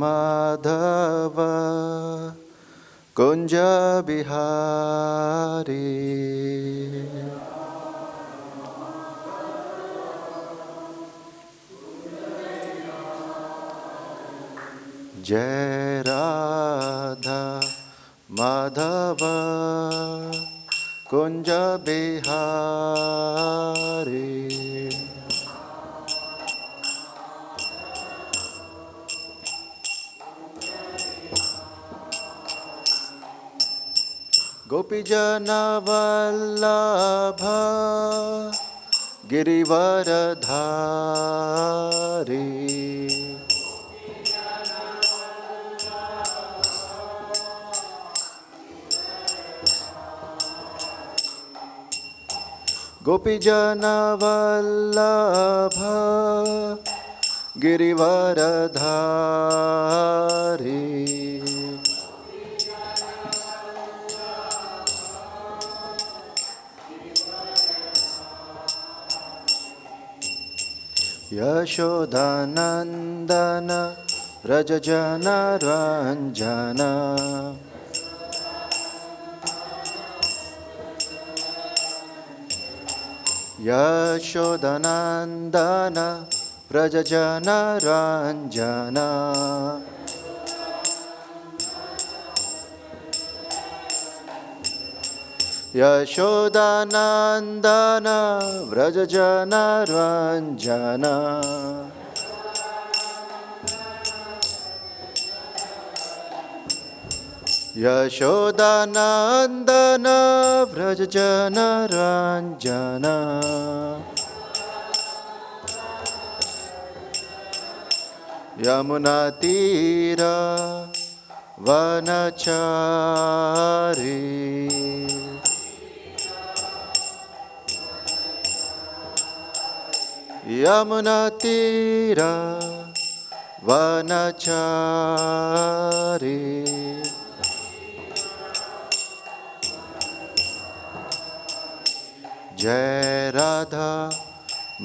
Madhava Kunja Bihari Jai Radha Madhava Kunja Bihari Gopijana Vallabha Girivaradhari Gopijana Vallabha Girivaradhari Yashodanandana Rajajana Ranjana Yashodanandana Rajajana Ranjana Yashodanandana Vrajajana Ranjana Yashodanandana Vrajajana Ranjana Yamunatira Vanachari Yamunatira Vanachari Jai Radha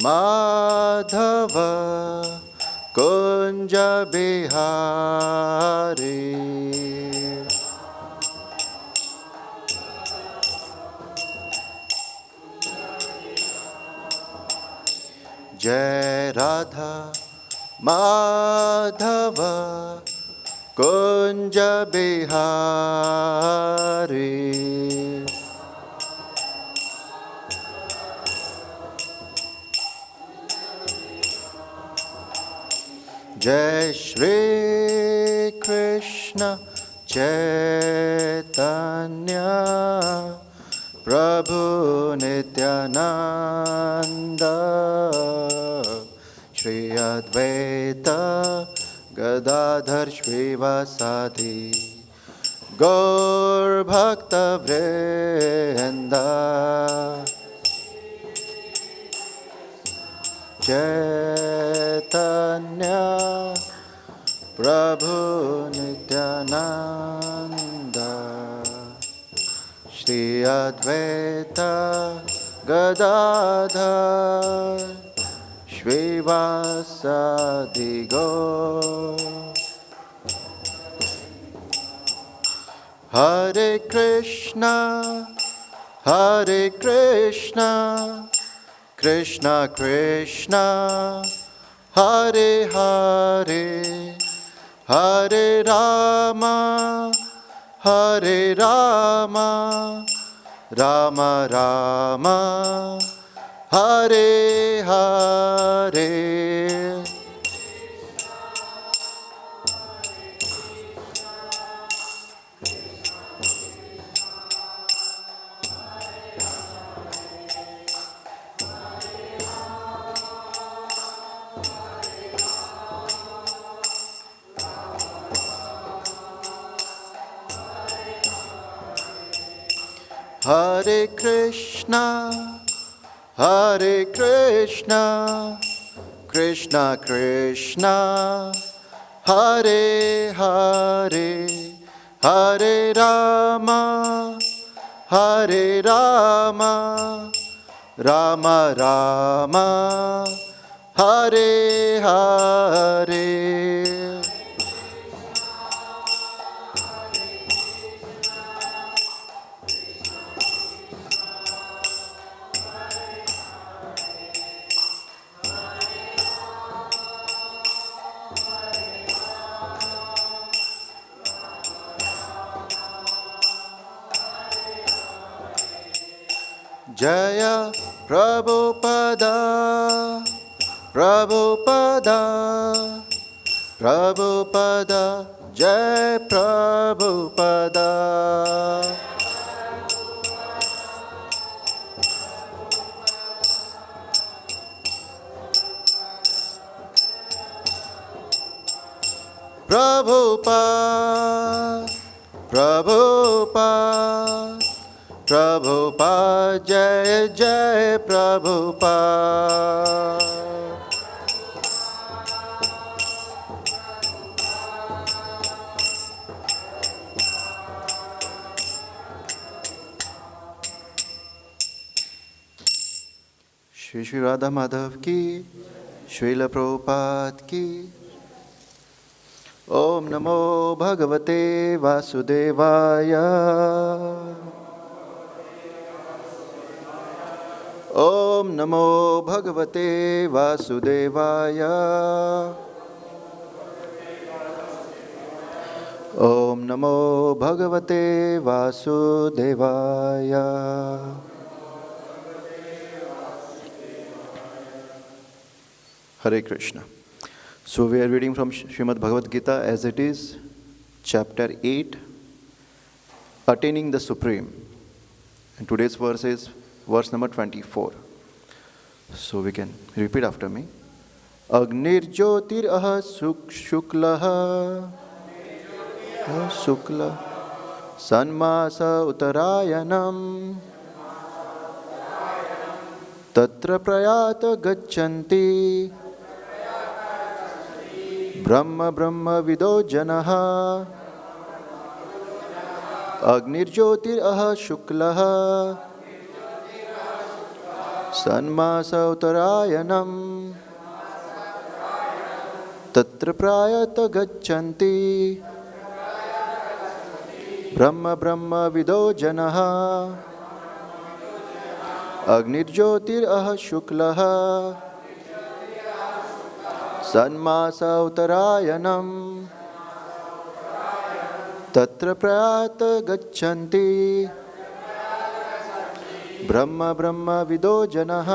Madhava Kunja Bihari Jai Radha Madhava Kunja Bihari Jai Shri Kṛṣṇa Chaitanya Prabhu Nityananda Shri Advaita Gadadhar Śrīvasadi Gaur Bhakta Vrinda Chaitanya Prabhu Nityananda Shri Advaita Gadadhar Śrīvasadi Gaur Hare Krishna Hare Krishna Krishna Krishna Hare Hare Hare Rama Hare Rama Rama Rama Hare Hare Hare Krishna, Hare Krishna, Krishna Krishna, Hare Hare, Hare Rama, Hare Rama, Rama Rama, Hare Hare. Jaya Prabhupada, Prabhupada, Prabhupada, Jai Prabhupada. Prabhupada, Prabhupada, Prabhupada, Jai Jai Prabhupada. Shri Shri Radha Madhav ki, Srila Prabhupada ki. Om Namo Bhagavate Vasudevaya. Om Namo Bhagavate Vasudevaya. Om Namo Bhagavate Vasudevaya. Hare Krishna. So we are reading from Srimad Bhagavad Gita as it is, chapter 8, Attaining the Supreme. And today's verse is verse number 24. So we can repeat after me. Agnir jyotir śuklaḥ śuklaḥ ṣaṇ-māsā uttarāyaṇam tatra prayātā gacchanti brahma-vido janāḥ agnir jyotir śuklaḥ ṣaṇ-māsā uttarāyaṇam tatra prayātā gacchanti brahma-vido janāḥ agnir jyotir śuklaḥ ṣaṇ-māsā uttarāyaṇam tatra prayātā gacchanti brahma-vido janāḥ.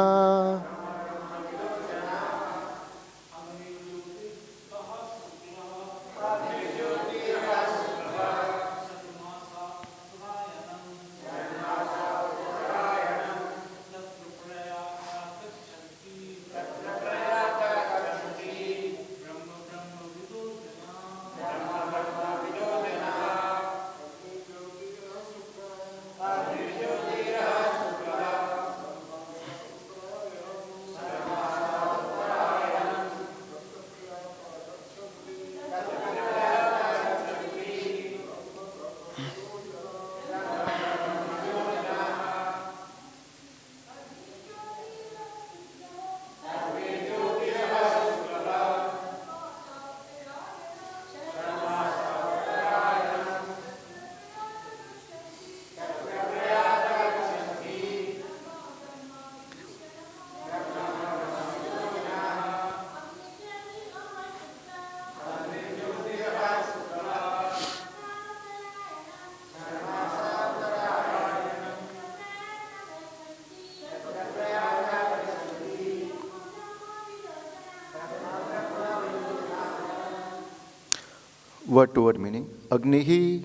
Word to word meaning. Agniḥ,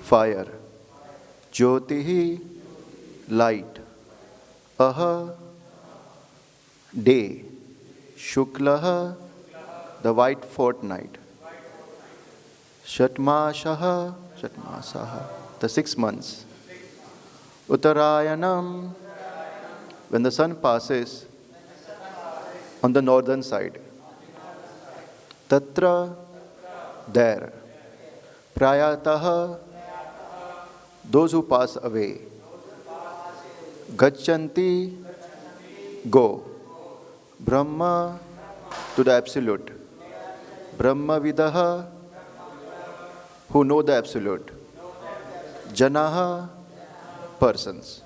fire. Jyotiḥ, light. Ahaḥ, day. śuklaḥ, the white fortnight. ṣaṭ-māsāḥ, the 6 months. Uttara-ayanam, when the sun passes on the northern side. Tatra, there. prayātā, those who pass away. Gacchanti, go. Brahma, to the absolute. Brahma-vidaḥ, who know the absolute. janāḥ, persons.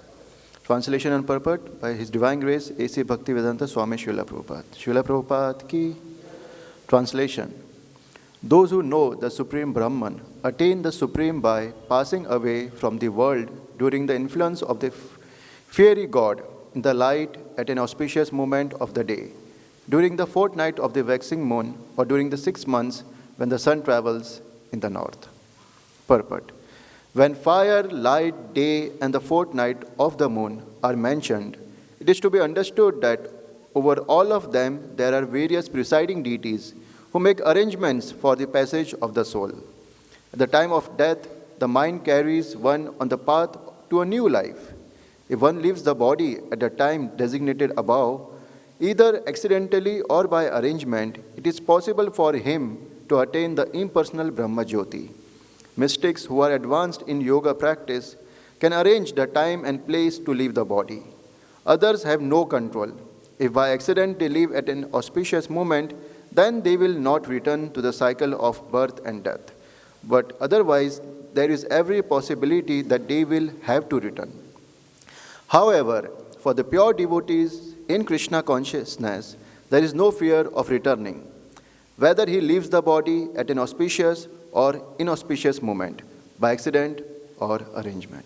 Translation and purport by His Divine Grace A.C. Bhaktivedanta Swami Srila Prabhupada. Srila Prabhupada ki. Translation. Those who know the Supreme Brahman attain the Supreme by passing away from the world during the influence of the Fear ye God in the light at an auspicious moment of the day, during the fortnight of the waxing moon, or during the 6 months when the sun travels in the north. Purport. When fire, light, day, and the fortnight of the moon are mentioned, it is to be understood that over all of them there are various presiding deities who make arrangements for the passage of the soul. At the time of death, the mind carries one on the path to a new life. If one leaves the body at the time designated above, either accidentally or by arrangement, it is possible for him to attain the impersonal brahma-jyotir. Mystics who are advanced in yoga practice can arrange the time and place to leave the body. Others have no control. If by accident they leave at an auspicious moment, then they will not return to the cycle of birth and death. But otherwise, there is every possibility that they will have to return. However, for the pure devotees in Kṛṣṇa consciousness, there is no fear of returning, whether he leaves the body at an auspicious or inauspicious moment, by accident or arrangement.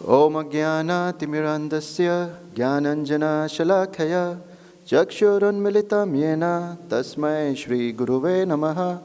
Om Ajnana Timirandasya Jnananjana Shalakaya Chakshurunmilitam Yena Tasmai Shri Guruve Namaha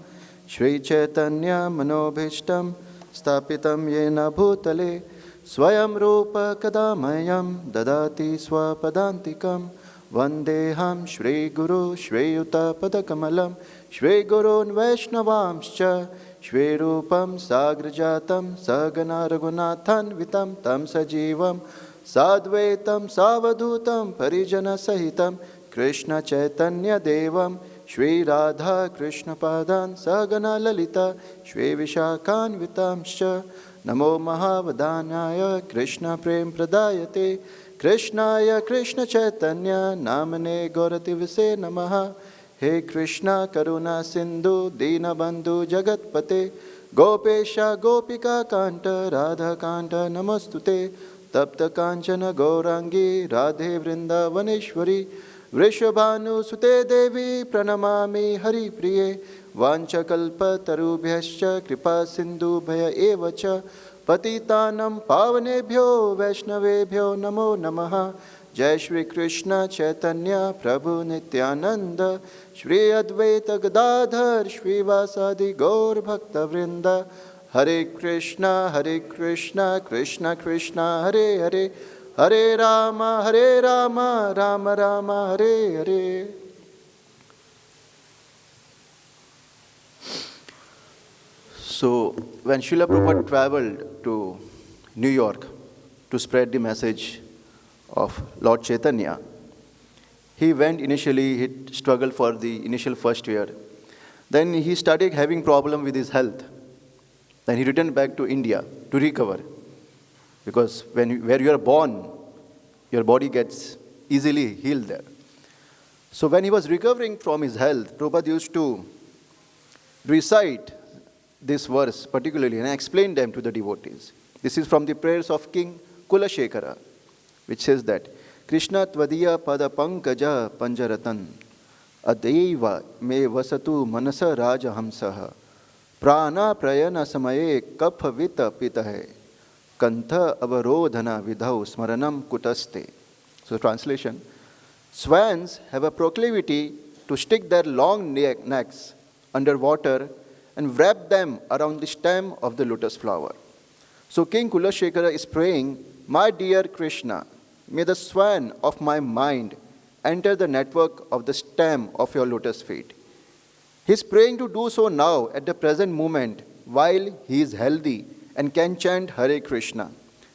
Shri Chaitanya Manobhishtam Stapitam Yena Bhutale Swayam Rupa Kadamayam Dadati Swapadantikam Vandeham Shri Guru Shri Yuta Padakamalam Shri Gurun Vaishnavamscha Shri Rupam Sagrajatam Sagana Raghunathan Vitam Tam Sajivam Sadvaitam Savadhutam Parijana Sahitam Kṛṣṇa Chaitanya Devam Shri Radha Kṛṣṇa Padan Sagana Lalita Shri Vishakhan Vitamscha Namo Mahavadanyaya Kṛṣṇa Prem Pradayate Kṛṣṇaya Kṛṣṇa Chaitanya Namane Gaurati Vise Namaha He Kṛṣṇa Karuna Sindhu Dina Bandhu Jagatpate Gopesha Gopika Kanta Radha Kanta Namastute Tapta Kanchana Gaurangi Radhe Vrindavaneshwari Vrishabhanu Sute Devi Pranamami Hari Priye Vanchakalpa Tarubhyascha Kripa Sindhu Bhaya Evacha Patitanam Pavanebhyo Vaishnavebhyo Namo Namaha Jai Shri Kṛṣṇa Chaitanya Prabhu Nityananda Shri Advaita Gadadhar Shri Vasadi Gaur Bhakta Vrinda Hare Kṛṣṇa Kṛṣṇa Kṛṣṇa Hare Hare Hare Rama Rama Rama Hare Hare. So, when Srila Prabhupada traveled to New York to spread the message of Lord Chaitanya, he went initially, he struggled for the initial first year. Then he started having problem with his health. Then he returned back to India to recover. Because where you are born, your body gets easily healed there. So when he was recovering from his health, Prabhupada used to recite this verse particularly and explain them to the devotees. This is from the prayers of King Kulashekara, which says that Kṛṣṇa tvadiya pada pankaja panjaratan adaiva me vasatu manasa raja hamsaha prana prayana samaye kapha vita pitahe kantha avarodhana vidhau smaranam kutaste. So translation, swans have a proclivity to stick their long necks under water and wrap them around the stem of the lotus flower. So King Kulashekara is praying, my dear Kṛṣṇa, may the swan of my mind enter the network of the stem of your lotus feet. He is praying to do so now at the present moment while he is healthy and can chant Hare Kṛṣṇa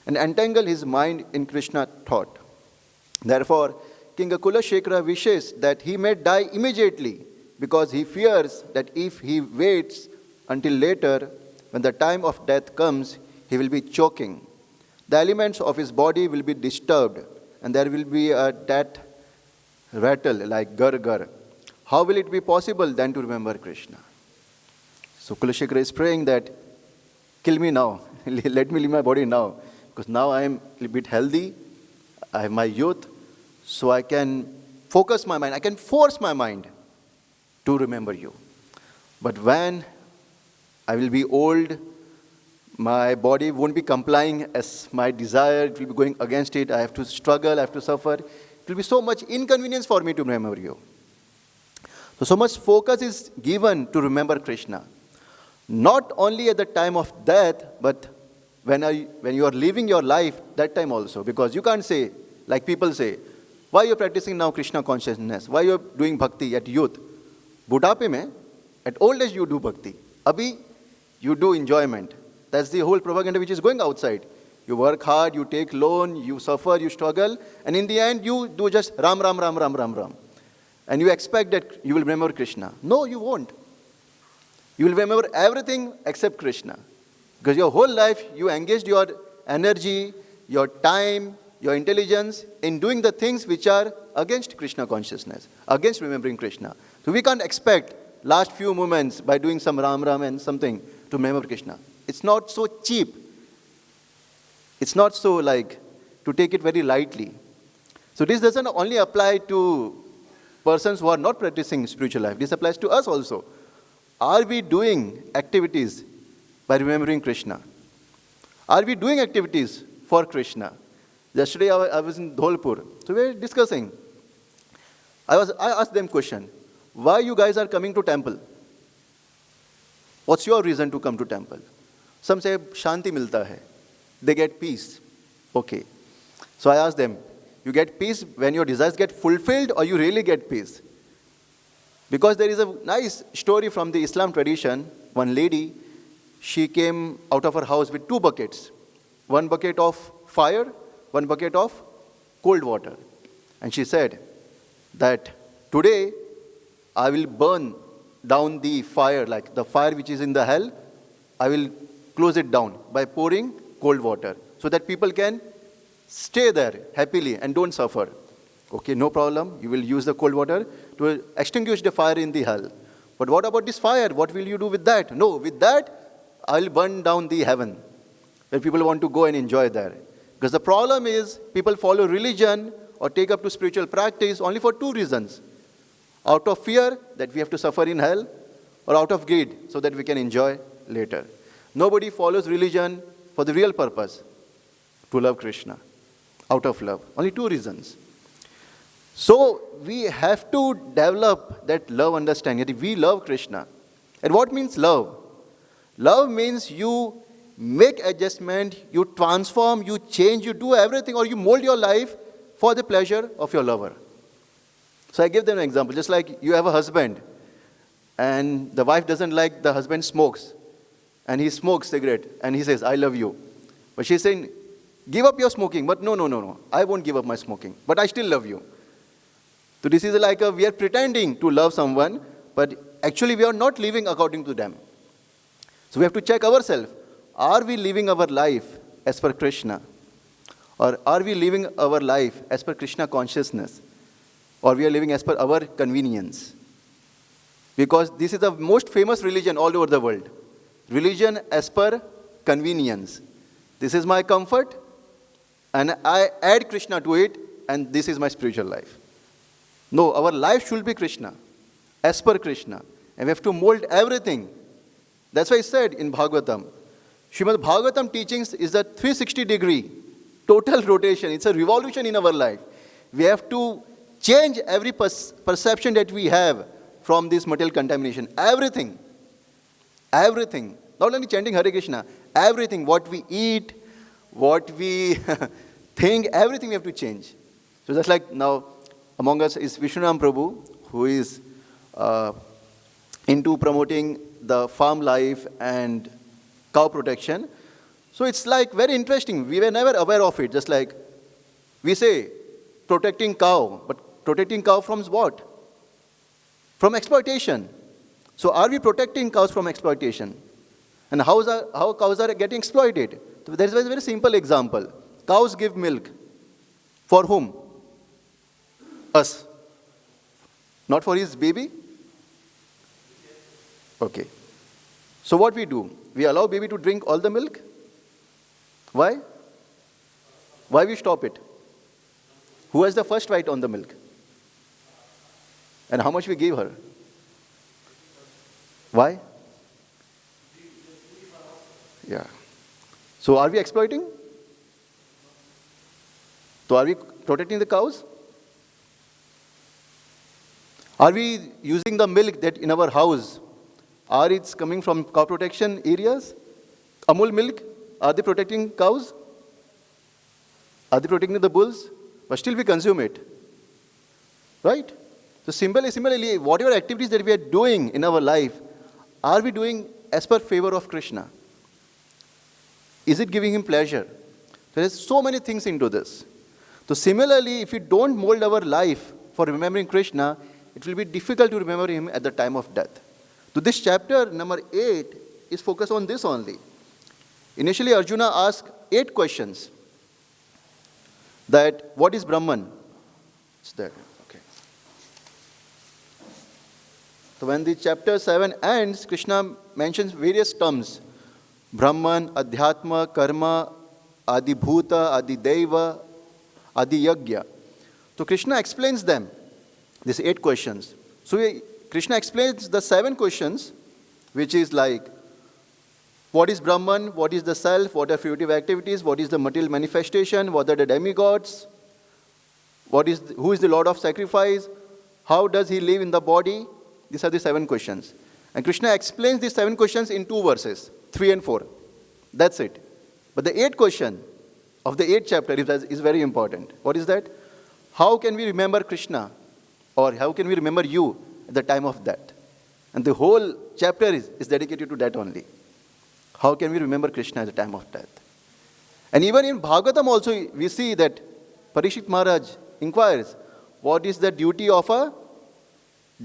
and entangle his mind in Kṛṣṇa thought. Therefore, King Kulashekara wishes that he may die immediately because he fears that if he waits until later, when the time of death comes, he will be choking. The elements of his body will be disturbed and there will be a death rattle like gar-gar. How will it be possible then to remember Kṛṣṇa? So Kulashekara is praying that, kill me now, let me leave my body now, because now I am a little bit healthy, I have my youth, so I can focus my mind, I can force my mind to remember you. But when I will be old, My body won't be complying as my desire. It will be going against it. I have to struggle. I have to suffer. It will be so much inconvenience for me to remember you. So much focus is given to remember Kṛṣṇa. Not only at the time of death, but when you are living your life, that time also. Because you can't say, like people say, why you are practicing now Kṛṣṇa consciousness? Why you are doing bhakti at youth? Budhape mein, at old age you do bhakti. Abhi, you do enjoyment. That's the whole propaganda which is going outside. You work hard, you take loan, you suffer, you struggle, and in the end you do just Ram, Ram, Ram, Ram, Ram, Ram. And you expect that you will remember Kṛṣṇa. No, you won't. You will remember everything except Kṛṣṇa. Because your whole life you engaged your energy, your time, your intelligence in doing the things which are against Kṛṣṇa consciousness, against remembering Kṛṣṇa. So we can't expect last few moments by doing some Ram Ram and something to remember Kṛṣṇa. It's not so cheap. It's not so like to take it very lightly. So this doesn't only apply to persons who are not practicing spiritual life. This applies to us also. Are we doing activities by remembering Kṛṣṇa? Are we doing activities for Kṛṣṇa? Yesterday I was in Dholpur. So we were discussing. I asked them question. Why you guys are coming to temple? What's your reason to come to temple? Some say, Shanti milta hai. They get peace. Okay. So I asked them, you get peace when your desires get fulfilled or you really get peace? Because there is a nice story from the Islam tradition. One lady, she came out of her house with 2 buckets. 1 bucket of fire, 1 bucket of cold water. And she said that today I will burn down the fire, like the fire which is in the hell, I will close it down by pouring cold water so that people can stay there happily and don't suffer. Okay, no problem. You will use the cold water to extinguish the fire in the hell. But what about this fire? What will you do with that? No, with that, I will burn down the heaven where people want to go and enjoy there. Because the problem is people follow religion or take up to spiritual practice only for 2 reasons. Out of fear that we have to suffer in hell, or out of greed so that we can enjoy later. Nobody follows religion for the real purpose, to love Kṛṣṇa, out of love. Only 2 reasons. So we have to develop that love understanding, that we love Kṛṣṇa. And what means love? Love means you make adjustment, you transform, you change, you do everything, or you mold your life for the pleasure of your lover. So I give them an example. Just like you have a husband, and the wife doesn't like the husband smokes, and he smokes cigarette, and he says, I love you. But she's saying, give up your smoking. But no, I won't give up my smoking. But I still love you. So this is like we are pretending to love someone, but actually we are not living according to them. So we have to check ourselves. Are we living our life as per Kṛṣṇa? Or are we living our life as per Kṛṣṇa consciousness? Or we are living as per our convenience? Because this is the most famous religion all over the world. Religion as per convenience. This is my comfort, and I add Kṛṣṇa to it, and this is my spiritual life. No, our life should be Kṛṣṇa, as per Kṛṣṇa. And we have to mold everything. That's why I said in Bhagavatam, Srimad Bhagavatam teachings is a 360-degree total rotation. It's a revolution in our life. We have to change every perception that we have from this material contamination. Everything. Everything. Not only chanting Hare Krishna. Everything. What we eat, what we think, everything we have to change. So just like now, among us is Vishnuram Prabhu, who is into promoting the farm life and cow protection. So it's like very interesting. We were never aware of it. Just like we say, protecting cow. But protecting cow from what? From exploitation. So are we protecting cows from exploitation? And how cows are getting exploited? So there is a very simple example. Cows give milk. For whom? Us. Not for his baby? Okay. So what we do? We allow baby to drink all the milk? Why? Why we stop it? Who has the first right on the milk? And how much we gave her? Why? Yeah. So are we exploiting? So are we protecting the cows? Are we using the milk that in our house? Are it's coming from cow protection areas? Amul milk, are they protecting cows? Are they protecting the bulls? But still we consume it. Right? So similarly, whatever activities that we are doing in our life, are we doing as per favor of Kṛṣṇa? Is it giving him pleasure? There is so many things into this. So similarly, if we don't mold our life for remembering Kṛṣṇa, it will be difficult to remember him at the time of death. So this chapter number 8 is focused on this only. Initially, Arjuna asked 8 questions. That what is Brahman? It's there. Okay. So when the chapter 7 ends, Kṛṣṇa mentions various terms. Brahman, Adhyatma, Karma, Adibhuta, Adideva, Adiyagya. So Kṛṣṇa explains them, these 8 questions. So Kṛṣṇa explains the 7 questions, which is like, what is Brahman? What is the self? What are fruitive activities? What is the material manifestation? What are the demigods? Who is the Lord of sacrifice? How does he live in the body? These are the 7 questions. And Kṛṣṇa explains these 7 questions in 2 verses, 3 and 4. That's it. But the 8th question of the 8th chapter is very important. What is that? How can we remember Kṛṣṇa? Or how can we remember you at the time of death? And the whole chapter is dedicated to that only. How can we remember Kṛṣṇa at the time of death? And even in Bhagavatam also, we see that Parikshit Maharaj inquires, what is the duty of a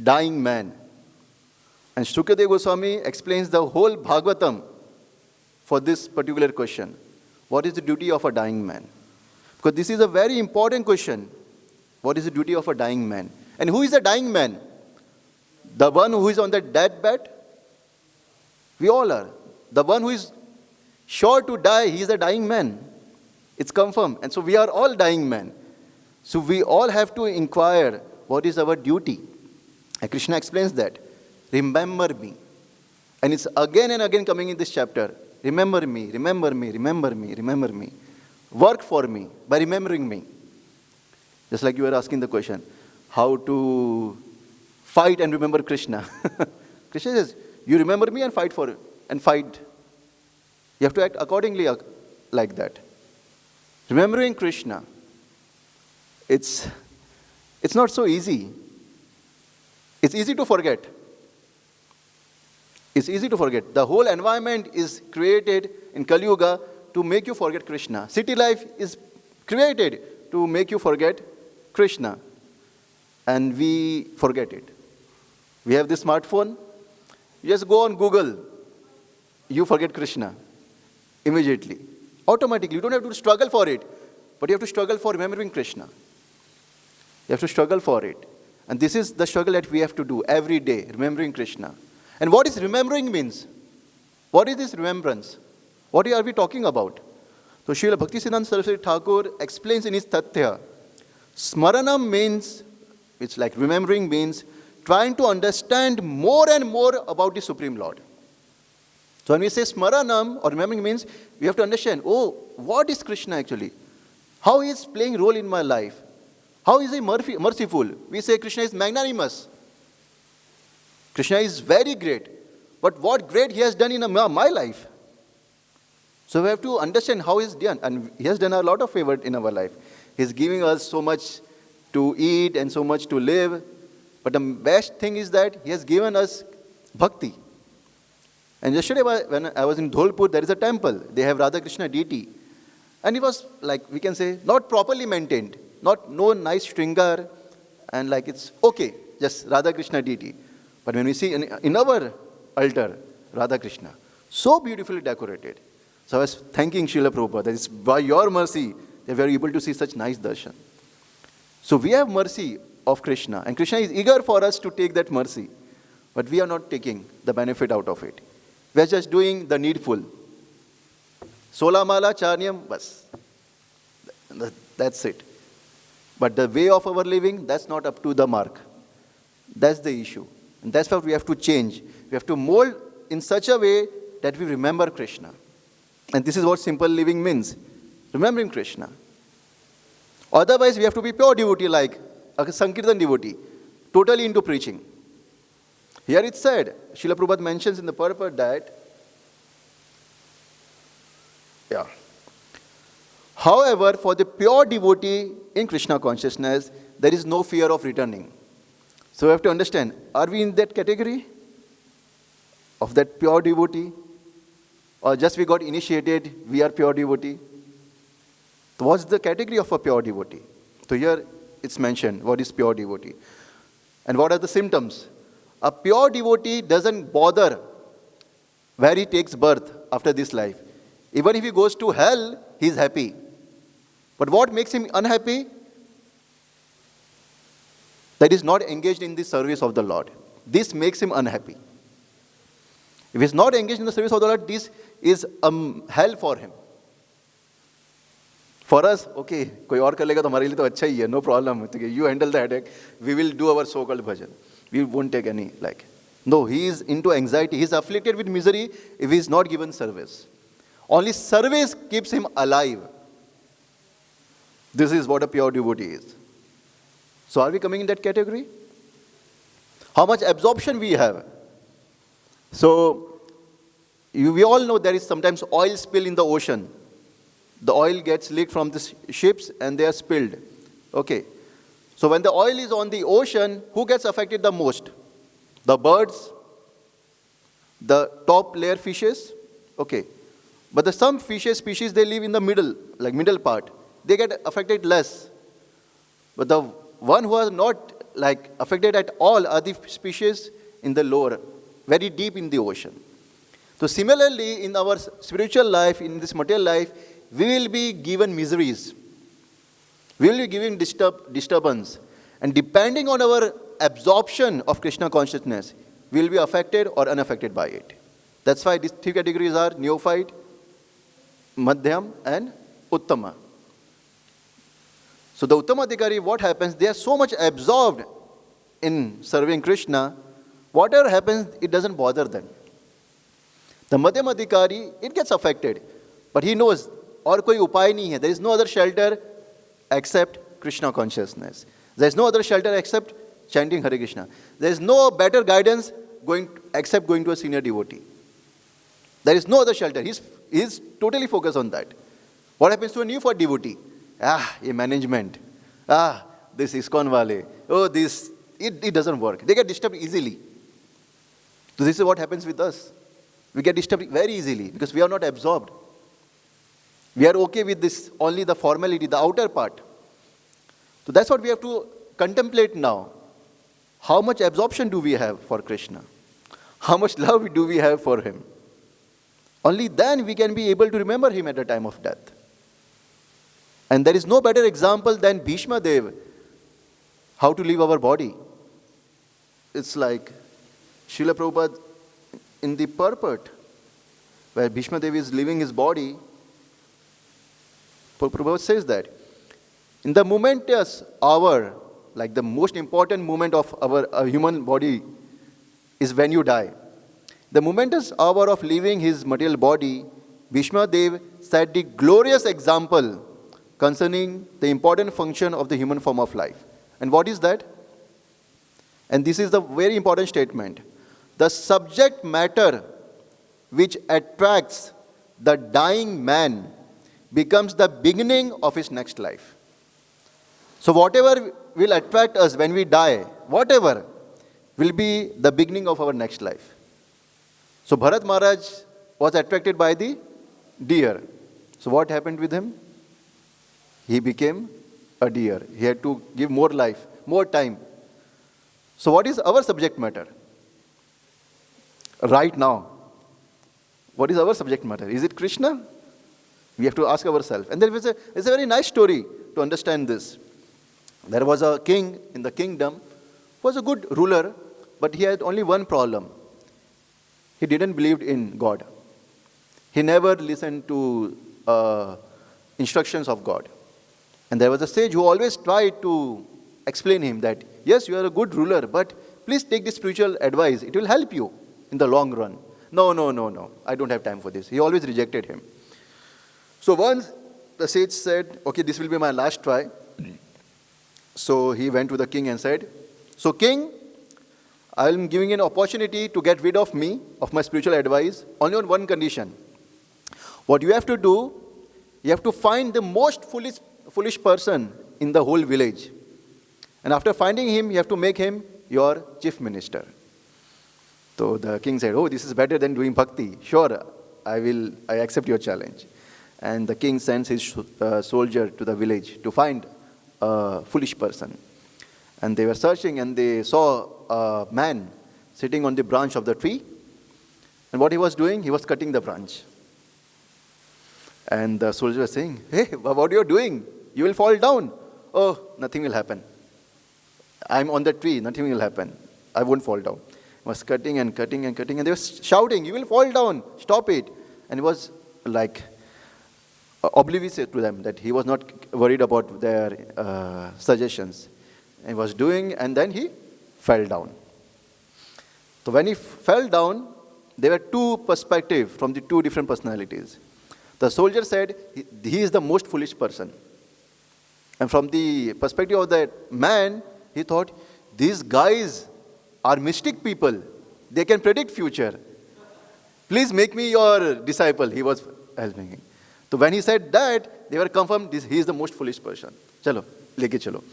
dying man? And Shukadeva Goswami explains the whole Bhagavatam for this particular question. What is the duty of a dying man? Because this is a very important question. What is the duty of a dying man? And who is a dying man? The one who is on the deathbed? We all are. The one who is sure to die, he is a dying man. It's confirmed. And so we are all dying men. So we all have to inquire, what is our duty? And Kṛṣṇa explains that. Remember me. And it's again and again coming in this chapter. Remember me, remember me, remember me, remember me. Work for me by remembering me. Just like you were asking the question, how to fight and remember Kṛṣṇa. Kṛṣṇa says, you remember me and fight for it. And fight. You have to act accordingly like that. Remembering Kṛṣṇa, it's not so easy. It's easy to forget. It's easy to forget. The whole environment is created in Kali Yuga to make you forget Kṛṣṇa. City life is created to make you forget Kṛṣṇa. And we forget it. We have this smartphone. You just go on Google. You forget Kṛṣṇa immediately. Automatically. You don't have to struggle for it. But you have to struggle for remembering Kṛṣṇa. You have to struggle for it. And this is the struggle that we have to do every day, remembering Kṛṣṇa. And what is remembering means? What is this remembrance? What are we talking about? So Srila Bhaktisiddhanta Saraswati Thakur explains in his Tathya, Smaranam means, it's like remembering means, trying to understand more and more about the Supreme Lord. So when we say Smaranam or remembering means, we have to understand, what is Kṛṣṇa actually? How he is playing role in my life? How is he merciful? We say Kṛṣṇa is magnanimous. Kṛṣṇa is very great. But what great he has done in my life? So we have to understand how he has done. And he has done a lot of favor in our life. He is giving us so much to eat and so much to live. But the best thing is that he has given us bhakti. And yesterday when I was in Dholpur, there is a temple. They have Radha Krishna deity. And it was like, we can say, not properly maintained. No nice shringar. And like it's okay, just Radha Krishna deity. But when we see in our altar, Radha Krishna, so beautifully decorated. So I was thanking Srila Prabhupada that it's by your mercy that we are able to see such nice darshan. So we have mercy of Kṛṣṇa. And Kṛṣṇa is eager for us to take that mercy. But we are not taking the benefit out of it. We are just doing the needful. Sola mala charnyam, bas. That's it. But the way of our living, that's not up to the mark. That's the issue. And that's what we have to change. We have to mold in such a way that we remember Kṛṣṇa. And this is what simple living means. Remembering Kṛṣṇa. Otherwise, we have to be pure devotee like a Sankirtan devotee, totally into preaching. Here it's said, Srila Prabhupada mentions in the Purport that, however, for the pure devotee in Kṛṣṇa consciousness, there is no fear of returning. So we have to understand, are we in that category of that pure devotee? Or just we got initiated, we are pure devotee? So what's the category of a pure devotee? So here it's mentioned, what is pure devotee? And what are the symptoms? A pure devotee doesn't bother where he takes birth after this life. Even if he goes to hell, he's happy. But what makes him unhappy? That is not engaged in the service of the Lord. This makes him unhappy. If he's not engaged in the service of the Lord, this is hell for him. For us, okay, कोई और कर लेगा तो हमारे लिए तो अच्छा ही है, no problem. You handle the headache. We will do our so-called bhajan. We won't take any like. No, he is into anxiety. He is afflicted with misery if he is not given service. Only service keeps him alive. This is what a pure devotee is. So are we coming in that category? How much absorption we have? So we all know there is sometimes oil spill in the ocean. The oil gets leaked from the ships and they are spilled. Okay. So when the oil is on the ocean, who gets affected the most? The birds, the top layer fishes. Okay. But some fishes species, they live in the middle, like middle part. They get affected less. But the one who are not like affected at all are the species in the lower, very deep in the ocean. So similarly, in our spiritual life, in this material life, we will be given miseries. We will be given disturbance. And depending on our absorption of Kṛṣṇa consciousness, we will be affected or unaffected by it. That's why these three categories are neophyte, madhyam, and uttama. So the uttama-adhikari, what happens? They are so much absorbed in serving Kṛṣṇa, whatever happens, it doesn't bother them. The madhyam-adhikari, it gets affected. But he knows, और कोई उपाय नहीं है. There is no other shelter except Kṛṣṇa consciousness. There is no other shelter except chanting Hare Krishna. There is no better guidance except going to a senior devotee. There is no other shelter. He is totally focused on that. What happens to a neophyte devotee? A management. This ISKCON wale. Oh, this, it doesn't work. They get disturbed easily. So this is what happens with us. We get disturbed very easily because we are not absorbed. We are okay with this, only the formality, the outer part. So that's what we have to contemplate now. How much absorption do we have for Kṛṣṇa? How much love do we have for him? Only then we can be able to remember him at the time of death. And there is no better example than Bhishma Dev, how to leave our body. It's like Srila Prabhupada in the Purport, where Bhishma Dev is leaving his body. Prabhupada says that in the momentous hour, like the most important moment of our human body is when you die. The momentous hour of leaving his material body, Bhishma Dev set the glorious example concerning the important function of the human form of life. And what is that? And this is the very important statement. The subject matter which attracts the dying man becomes the beginning of his next life. So whatever will attract us when we die, whatever, will be the beginning of our next life. So Bharat Maharaj was attracted by the deer. So what happened with him? He became a deer. He had to give more life, more time. So what is our subject matter? Right now, what is our subject matter? Is it Kṛṣṇa? We have to ask ourselves. And there's a very nice story to understand this. There was a king in the kingdom who was a good ruler, but he had only one problem. He didn't believe in God. He never listened to instructions of God. And there was a sage who always tried to explain him that, yes, you are a good ruler, but please take this spiritual advice. It will help you in the long run. No, I don't have time for this. He always rejected him. So once the sage said, okay, this will be my last try. So he went to the king and said, so king, I am giving you an opportunity to get rid of me, of my spiritual advice, only on one condition. What you have to do, you have to find the most foolish person in the whole village. And after finding him, you have to make him your chief minister. So the king said, oh, this is better than doing bhakti. Sure, I accept your challenge. And the king sends his soldier to the village to find a foolish person. And they were searching and they saw a man sitting on the branch of the tree. And what he was doing, he was cutting the branch. And the soldier was saying, hey, what are you doing? You will fall down. Oh, nothing will happen. I'm on the tree, nothing will happen. I won't fall down. He was cutting and cutting and cutting, and they were shouting, you will fall down, stop it. And he was like oblivious to them, that he was not worried about their suggestions. And he was doing, and then he fell down. So when he fell down, there were two perspectives from the two different personalities. The soldier said, he is the most foolish person. And from the perspective of that man, he thought, these guys are mystic people. They can predict future. Please make me your disciple. He was helping him. So when he said that, they were confirmed, he is the most foolish person. Chalo, leke chalo.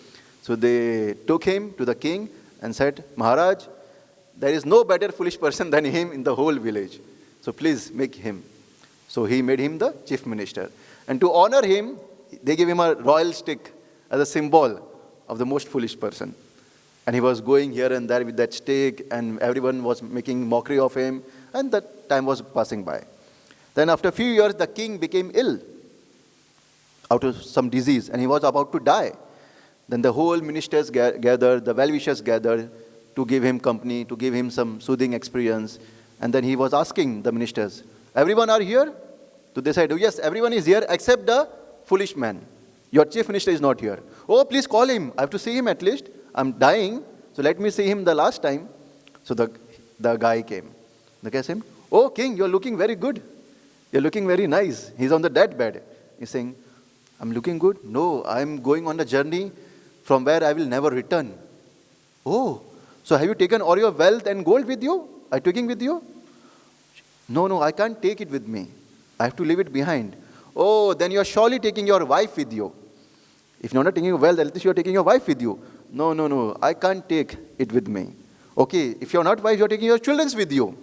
So they took him to the king and said, Maharaj, there is no better foolish person than him in the whole village. So please make him. So he made him the chief minister. And to honor him, they gave him a royal stick as a symbol of the most foolish person. And he was going here and there with that stick, and everyone was making mockery of him, and that time was passing by. Then after a few years, the king became ill out of some disease, and he was about to die. Then the whole ministers gathered, the well-wishers gathered to give him company, to give him some soothing experience. And then he was asking the ministers, everyone are here? So they said, oh, yes, everyone is here except the foolish man. Your chief minister is not here. Oh, please call him. I have to see him at least. I'm dying, so let me see him the last time. So the guy came. The guy said, oh, king, you're looking very good. You're looking very nice. He's on the deathbed. He's saying, I'm looking good? No, I'm going on a journey from where I will never return. Oh, so have you taken all your wealth and gold with you? Are you taking with you? No, I can't take it with me. I have to leave it behind. Oh, then you're surely taking your wife with you. If you're not taking your wealth, at least you're taking your wife with you. No, I can't take it with me. Okay, if you're not wife, you're taking your children with you.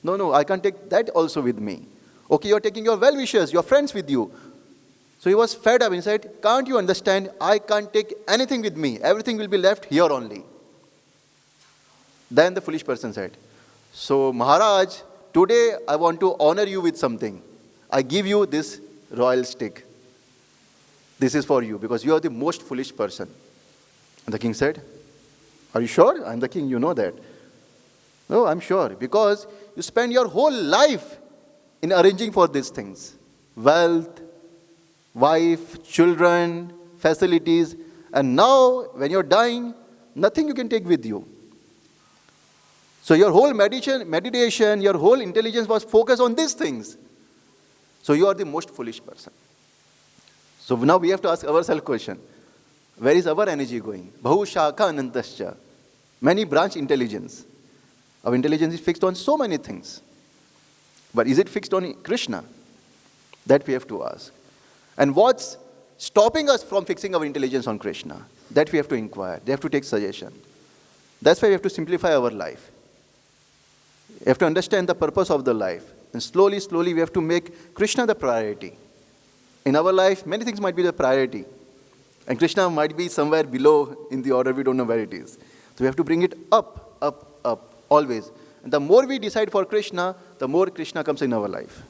No, I can't take that also with me. Okay, you're taking your well-wishers, your friends with you. So he was fed up and said, can't you understand? I can't take anything with me. Everything will be left here only. Then the foolish person said, so Maharaj, today I want to honor you with something. I give you this royal stick. This is for you because you are the most foolish person. And the king said, are you sure? I'm the king, you know that. No, I'm sure because you spend your whole life in arranging for these things. Wealth, wife, children, facilities. And now when you're dying, nothing you can take with you. So your whole meditation, your whole intelligence was focused on these things. So you are the most foolish person. So now we have to ask ourselves a question. Where is our energy going? Bahu shaka anantascha. Many branch intelligence. Our intelligence is fixed on so many things. But is it fixed on Kṛṣṇa? That we have to ask. And what's stopping us from fixing our intelligence on Kṛṣṇa? That we have to inquire. They have to take suggestion. That's why we have to simplify our life. We have to understand the purpose of the life. And slowly we have to make Kṛṣṇa the priority. In our life, many things might be the priority. And Kṛṣṇa might be somewhere below in the order, we don't know where it is. So we have to bring it up, always. And the more we decide for Kṛṣṇa, the more Kṛṣṇa comes in our life.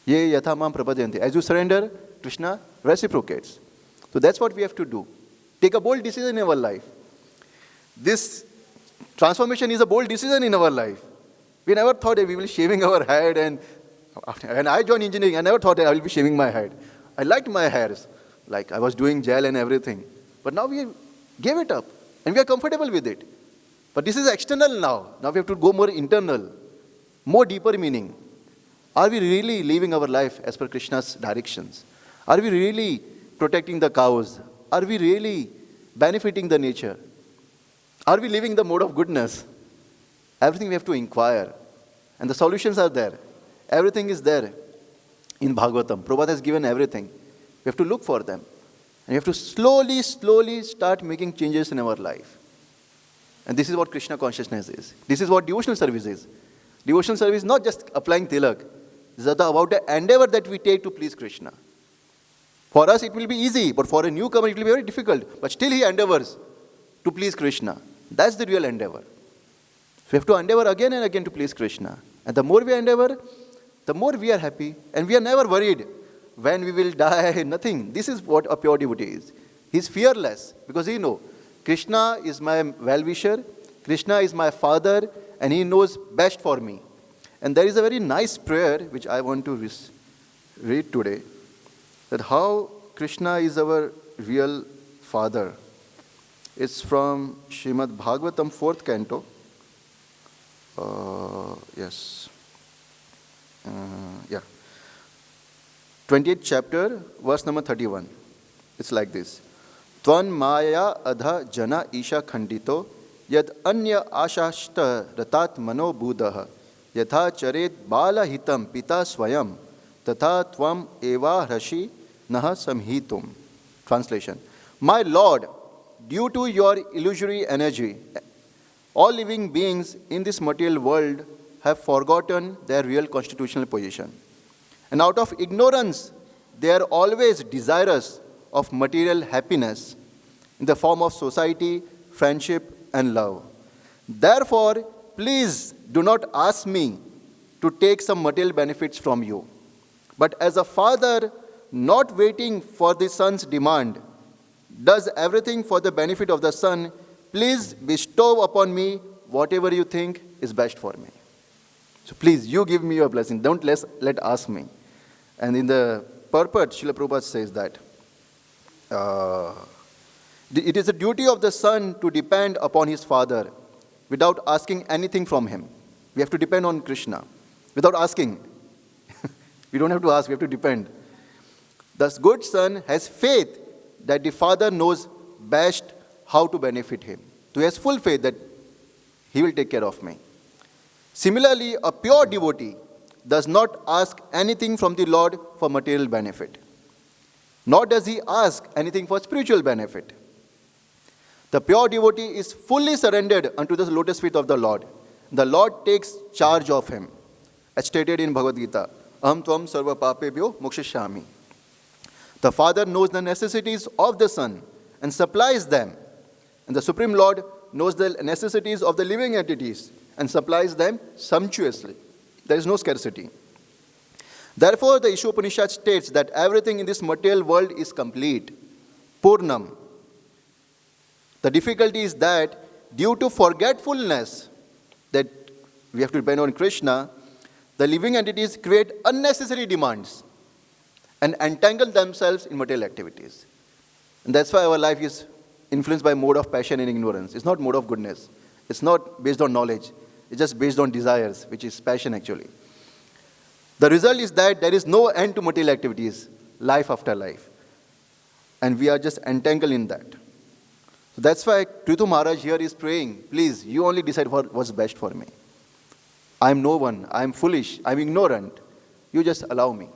Ye yatha mam prapadyanti. As you surrender, Kṛṣṇa reciprocates. So that's what we have to do. Take a bold decision in our life. This transformation is a bold decision in our life. We never thought that we will be shaving our head, and when I joined engineering, I never thought that I will be shaving my head. I liked my hairs, like I was doing gel and everything. But now we gave it up, and we are comfortable with it. But this is external now. Now we have to go more internal, more deeper meaning. Are we really living our life as per Krishna's directions? Are we really protecting the cows? Are we really benefiting the nature? Are we living the mode of goodness? Everything we have to inquire. And the solutions are there. Everything is there in Bhagavatam. Prabhupada has given everything. We have to look for them. And we have to slowly start making changes in our life. And this is what Krishna consciousness is. This is what devotional service is. Devotional service is not just applying tilak. It's about the endeavor that we take to please Krishna. For us it will be easy, but for a newcomer it will be very difficult. But still he endeavors to please Krishna. That's the real endeavor. So we have to endeavor again and again to please Krishna. And the more we endeavor, the more we are happy. And we are never worried when we will die, nothing. This is what a pure devotee is. He is fearless because he knows Krishna is my well-wisher, Krishna is my father, and he knows best for me. And there is a very nice prayer which I want to read today, that how Krishna is our real father. It's from Srimad Bhagavatam, 4th canto. 28th chapter, verse number 31. It's like this. Tvan maya adha jana isha khandito yad anya ashashta ratat mano buddha yatha charet bala hitam pita swayam tatha tvam eva rashi naha samhitum. Translation. My Lord, due to your illusory energy, all living beings in this material world have forgotten their real constitutional position. And out of ignorance, they are always desirous of material happiness in the form of society, friendship, and love. Therefore, please do not ask me to take some material benefits from you. But as a father, not waiting for the son's demand, does everything for the benefit of the son, please bestow upon me whatever you think is best for me. So please, you give me your blessing. Don't let ask me. And in the Purport, Srila Prabhupada says that it is the duty of the son to depend upon his father without asking anything from him. We have to depend on Krishna without asking. We don't have to ask, we have to depend. Thus, good son has faith that the father knows best how to benefit him. So he has full faith that he will take care of me. Similarly, a pure devotee does not ask anything from the Lord for material benefit, nor does he ask anything for spiritual benefit. The pure devotee is fully surrendered unto the lotus feet of the Lord. The Lord takes charge of him, as stated in Bhagavad Gita, Aham tvam sarva papebhyo mokshishami. The father knows the necessities of the son and supplies them. And the Supreme Lord knows the necessities of the living entities and supplies them sumptuously. There is no scarcity. Therefore, the Ishopanishad states that everything in this material world is complete, Purnam. The difficulty is that due to forgetfulness that we have to depend on Krishna, the living entities create unnecessary demands and entangle themselves in material activities. And that's why our life is influenced by mode of passion and ignorance. It's not mode of goodness. It's not based on knowledge. It's just based on desires, which is passion actually. The result is that there is no end to material activities, life after life. And we are just entangled in that. So that's why Kritu Maharaj here is praying, please, you only decide what's best for me. I'm no one, I'm foolish, I'm ignorant. You just allow me.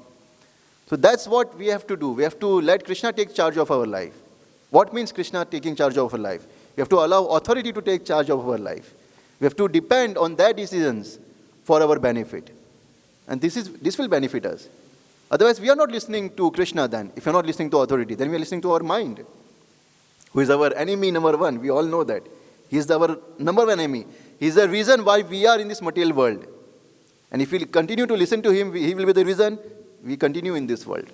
So that's what we have to do. We have to let Krishna take charge of our life. What means Krishna taking charge of our life? We have to allow authority to take charge of our life. We have to depend on their decisions for our benefit. And this will benefit us. Otherwise, we are not listening to Krishna then. If you're not listening to authority, then we are listening to our mind, who is our enemy number one. We all know that. He is our number one enemy. He is the reason why we are in this material world. And if we continue to listen to him, he will be the reason we continue in this world.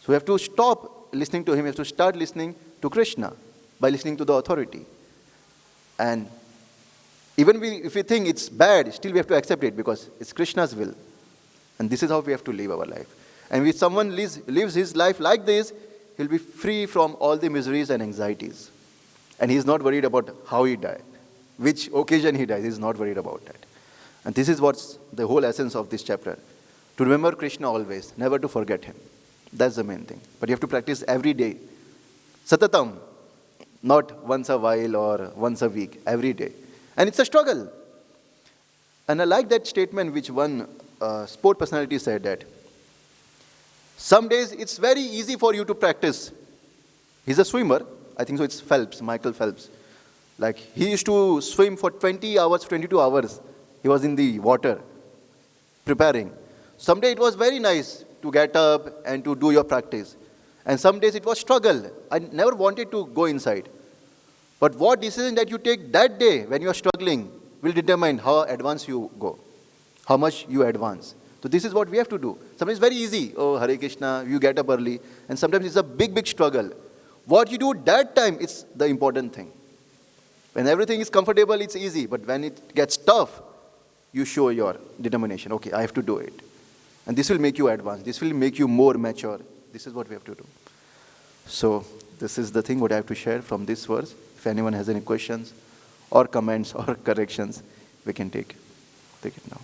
So we have to stop listening to him. We have to start listening to Krishna by listening to the authority. And even if we think it's bad, still we have to accept it because it's Krishna's will. And this is how we have to live our life. And if someone lives his life like this, he'll be free from all the miseries and anxieties. And he's not worried about how he died, which occasion he died. He's not worried about that. And this is what's the whole essence of this chapter. To remember Kṛṣṇa always, never to forget him. That's the main thing. But you have to practice every day. Satatam, not once a while or once a week, every day. And it's a struggle. And I like that statement which one sport personality said that some days it's very easy for you to practice. He's a swimmer. I think so it's Phelps, Michael Phelps. Like he used to swim for 20 hours, 22 hours. He was in the water preparing. Some day it was very nice to get up and to do your practice. And some days it was struggle. I never wanted to go inside. But what decision that you take that day when you are struggling will determine how advanced you go, how much you advance. So this is what we have to do. Sometimes it's very easy. Oh, Hare Krishna, you get up early. And sometimes it's a big, big struggle. What you do that time, it's the important thing. When everything is comfortable, it's easy. But when it gets tough, you show your determination. Okay, I have to do it. And this will make you advance. This will make you more mature. This is what we have to do. So this is the thing what I have to share from this verse. If anyone has any questions or comments or corrections, we can take it now.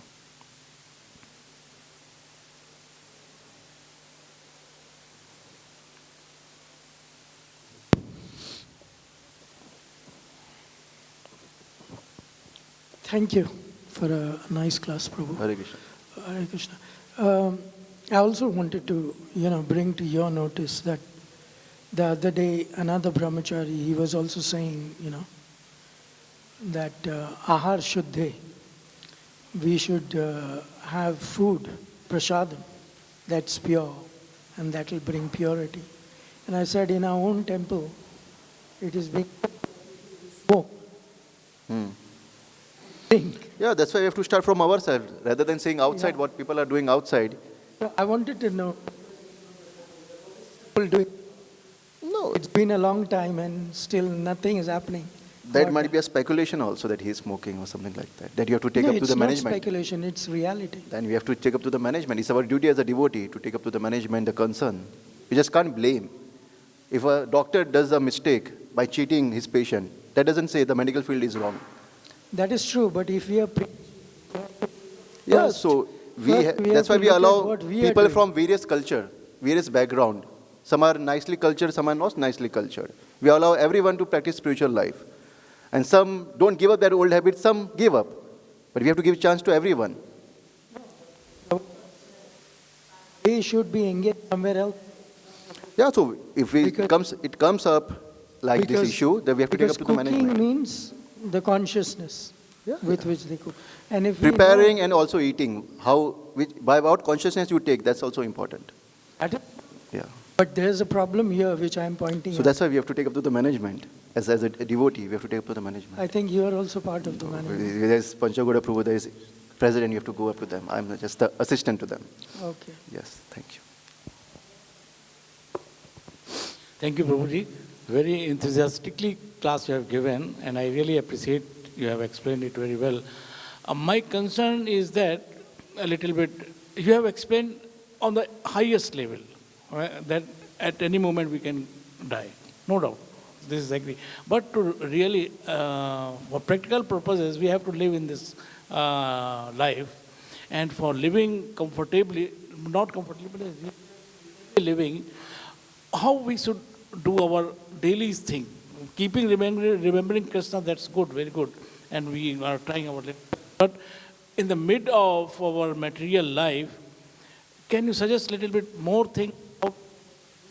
Thank you for a nice class, Prabhu. Hare Krishna. Hare Krishna. I also wanted to, bring to your notice that the other day another brahmachari, he was also saying, that ahaḥ shuddhe, we should have food, prasadam, that's pure, and that will bring purity. And I said, in our own temple, it is being smoked. Yeah, that's why we have to start from ourselves, rather than saying outside what people are doing outside. So I wanted to know, people doing. No, It's been a long time and still nothing is happening. that might be a speculation also that he is smoking or something like that. That you have to take No, up to the it's not management. speculation, it's reality. Then we have to take up to the management. It's our duty as a devotee to take up to the management the concern. We just can't blame. If a doctor does a mistake by cheating his patient, that doesn't say the medical field is wrong. That is true, but if we are Yeah, First- so first we that's have why to we look at allow what we are people doing. from various culture, various background. Some are nicely cultured, some are not nicely cultured. We allow everyone to practice spiritual life. And some don't give up their old habits, some give up. But we have to give chance to everyone. we should be engaged somewhere else. Yeah, so if it comes up like this issue, then we have to take up to the Because cooking management. means the consciousness with which they cook. And if Preparing and also eating, by what consciousness you take, that's also important. Yeah. But there's a problem here which I'm pointing So out. that's why we have to take up to the management. As a devotee, we have to take up to the management. I think you are also part of the management. There's Panchagoda Prabhu, there is president, you have to go up to them. I'm just the assistant to them. Okay. Yes, thank you. Thank you, Prabhuji. Very enthusiastically class you have given, and I really appreciate you have explained it very well. My concern is that a little bit, you have explained on the highest level, that at any moment we can die, no doubt. This is agree. But to really, for practical purposes, we have to live in this life, and for living comfortably, not comfortably, but living, how we should do our daily thing. Keeping remembering Kṛṣṇa, that's good, very good, and we are trying our little. But in the mid of our material life, can you suggest a little bit more thing of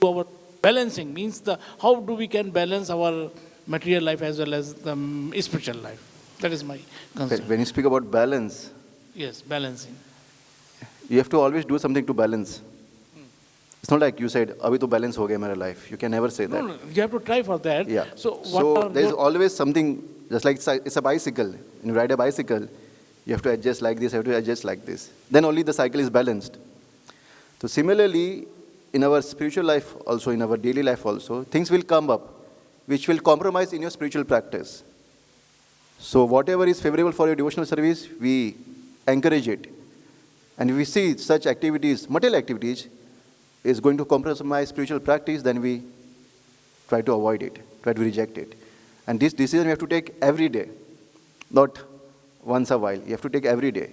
our balancing? Means how do we can balance our material life as well as the spiritual life? That is my concern. When you speak about balance, Yes, balancing. you have to always do something to balance. It's not like you said, "Abhi to balance ho gaya mera life." You can never say that. No, you have to try for that. Yeah. So, So there is always something, just like it's a bicycle. When you ride a bicycle, you have to adjust like this, you have to adjust like this. Then only the cycle is balanced. So similarly, in our spiritual life also, in our daily life also, things will come up which will compromise in your spiritual practice. So whatever is favorable for your devotional service, we encourage it. And if we see such activities, material activities, is going to compromise spiritual practice, then we try to avoid it, try to reject it. And this decision we have to take every day, not once a while. You have to take every day.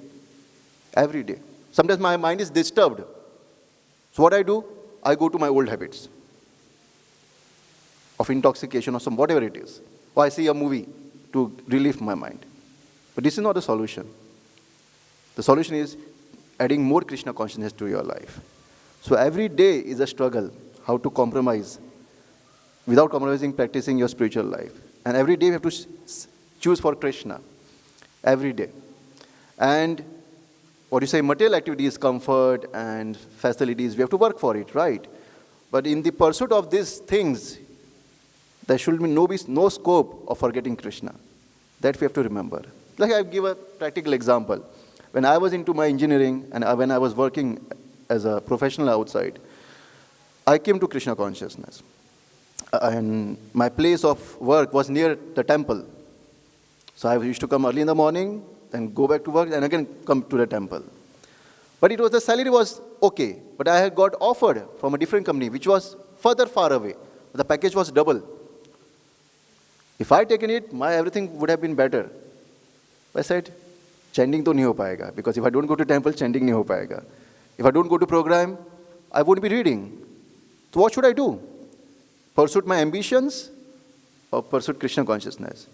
Every day. Sometimes my mind is disturbed. So what I do? I go to my old habits of intoxication or whatever it is. Or I see a movie to relieve my mind. But this is not the solution. The solution is adding more Kṛṣṇa consciousness to your life. So every day is a struggle, how to compromise, without compromising, practicing your spiritual life. And every day we have to choose for Kṛṣṇa. Every day. And what you say, material activities, comfort and facilities, we have to work for it, right? But in the pursuit of these things, there should be no scope of forgetting Kṛṣṇa. That we have to remember. Like I'll give a practical example. When I was into my engineering and when I was working as a professional outside, I came to Kṛṣṇa consciousness. And my place of work was near the temple. So I used to come early in the morning, then go back to work, and again come to the temple. But the salary was okay. But I had got offered from a different company, which was far away. The package was double. If I had taken it, my everything would have been better. I said, chanting to nahi ho payega, because if I don't go to temple, chanting nahi ho payega. If I don't go to program, I won't be reading. So what should I do? Pursue my ambitions or pursue Kṛṣṇa consciousness?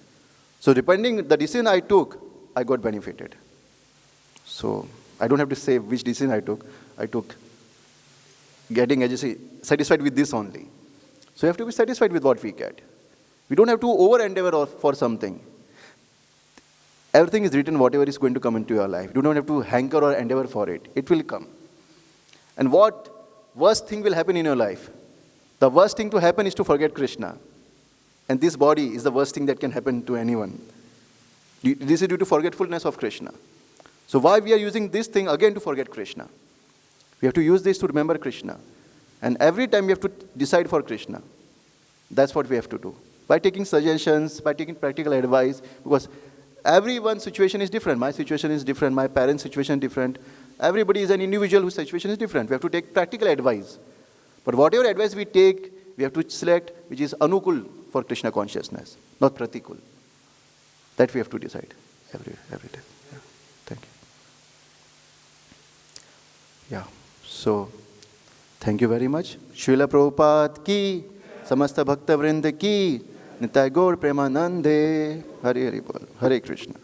So depending the decision I took, I got benefited. So I don't have to say which decision I took. I took getting satisfied with this only. So you have to be satisfied with what we get. We don't have to over-endeavor for something. Everything is written, whatever is going to come into your life. You don't have to hanker or endeavor for it. It will come. And what worst thing will happen in your life? The worst thing to happen is to forget Kṛṣṇa. And this body is the worst thing that can happen to anyone. This is due to forgetfulness of Kṛṣṇa. So why we are using this thing again to forget Kṛṣṇa? We have to use this to remember Kṛṣṇa. And every time we have to decide for Kṛṣṇa. That's what we have to do. By taking suggestions, by taking practical advice, because everyone's situation is different. My situation is different. My parents' situation is different. Everybody is an individual whose situation is different. We have to take practical advice. But whatever advice we take, we have to select which is anukul for Kṛṣṇa consciousness, not pratikul. That we have to decide every day. Yeah. Thank you. Yeah. So, thank you very much. Srila Prabhupada ki, Samasta Bhakta Vrinda ki, Nitai Gaur Premanande, Hare Hare Bol, Hare Kṛṣṇa.